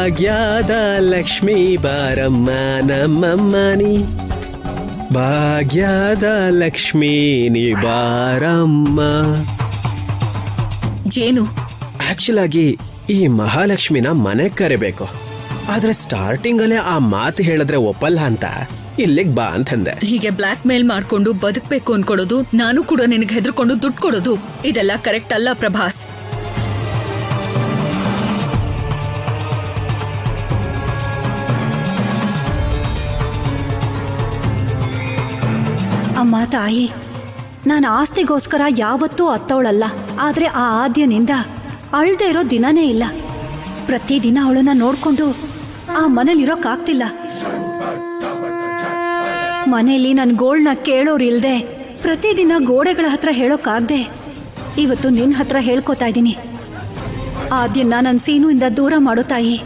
ಭಾಗ್ಯದ ಲಕ್ಷ್ಮೀ ಬಾರಮ್ಮ ನಮ್ಮಮ್ಮನಿ, ಭಾಗ್ಯದ ಲಕ್ಷ್ಮೀ ನೀ ಬಾರಮ್ಮ. ಏನು ಆಕ್ಚುಲ್ ಆಗಿ ಈ ಮಹಾಲಕ್ಷ್ಮಿನ ಮನೆ ಕರಿಬೇಕು, ಆದ್ರೆ ಸ್ಟಾರ್ಟಿಂಗ್ ಅಲ್ಲೇ ಆ ಮಾತು ಹೇಳಿದ್ರೆ ಒಪ್ಪಲ್ಲ ಅಂತ ಇಲ್ಲಿಗೆ ಬಾ ಅಂತಂದೆ. ಹೀಗೆ ಬ್ಲಾಕ್ ಮೇಲ್ ಮಾಡ್ಕೊಂಡು ಬದುಕ್ಬೇಕು ಅನ್ಕೊಳ್ಳೋದು, ನಾನು ಕೂಡ ನಿನಗೆ ಹೆದರ್ಕೊಂಡು ದುಡ್ಡು ಕೊಡೋದು, ಇದೆಲ್ಲ ಕರೆಕ್ಟ್ ಅಲ್ಲ ಪ್ರಭಾಸ್. ಅಮ್ಮ ತಾಯಿ, ನಾನು ಆಸ್ತಿಗೋಸ್ಕರ ಯಾವತ್ತೂ ಅತ್ತವಳಲ್ಲ. ಆದ್ರೆ ಆ ಆದ್ಯನಿಂದ ಅಳ್ದೇ ಇರೋ ದಿನನೇ ಇಲ್ಲ. ಪ್ರತಿದಿನ ಅವಳನ್ನ ನೋಡ್ಕೊಂಡು ಆ ಮನೇಲಿರೋಕ್ಕಾಗ್ತಿಲ್ಲ. ಮನೇಲಿ ನನ್ ಗೋಳ್ನ ಕೇಳೋರಿಲ್ದೆ ಪ್ರತಿದಿನ ಗೋಡೆಗಳ ಹತ್ರ ಹೇಳೋಕ್ಕಾಗ್ದೆ ಇವತ್ತು ನಿನ್ ಹತ್ರ ಹೇಳ್ಕೊತಾ ಇದ್ದೀನಿ. ಆದ್ಯನ್ನ ನನ್ ಸೀನುವಿಂದ ದೂರ ಮಾಡೋ ತಾಯಿ.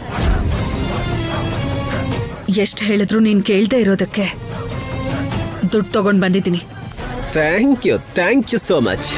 ಎಷ್ಟು ಹೇಳಿದ್ರು ನೀನ್ ಕೇಳ್ದೆ ಇರೋದಕ್ಕೆ ದುಡ್ಡು ತಗೊಂಡ್ ಬಂದಿದ್ದೀನಿ. Thank you so much.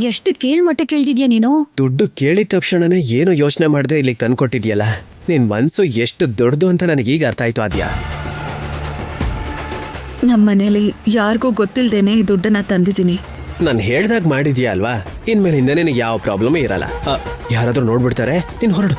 ಎಷ್ಟು ಕೀಳ್ಮಟ್ಟ ಕೇಳ್ದಿದ್ಯಾ ನೀನು? ದುಡ್ಡು ಕೇಳಿದ ತಕ್ಷಣನೇ ಏನು ಯೋಚನೆ ಮಾಡದೆ ಇಲ್ಲಿಗೆ ತಂದ್ಕೊಟ್ಟಿದ್ಯಲ್ಲ, ನಿನ್ ಮನ್ಸು ಎಷ್ಟು ದೊಡ್ಡದು ಅಂತ ನನಗೀಗ ಅರ್ಥ ಆಯ್ತು ಆದ್ಯಾ. ನಮ್ಮನೇಲಿ ಯಾರಿಗೂ ಗೊತ್ತಿಲ್ದೇನೆ ಈ ದುಡ್ಡನ್ನ ತಂದಿದ್ದೀನಿ. ನಾನು ಹೇಳ್ದಾಗ ಮಾಡಿದ್ಯಾ ಅಲ್ವಾ, ಇನ್ಮೇಲಿಂದ ನಿನಗೆ ಯಾವ ಪ್ರಾಬ್ಲಮ್ ಇರಲ್ಲ. ಯಾರಾದ್ರೂ ನೋಡ್ಬಿಡ್ತಾರೆ, ನೀನ್ ಹೊರಡು.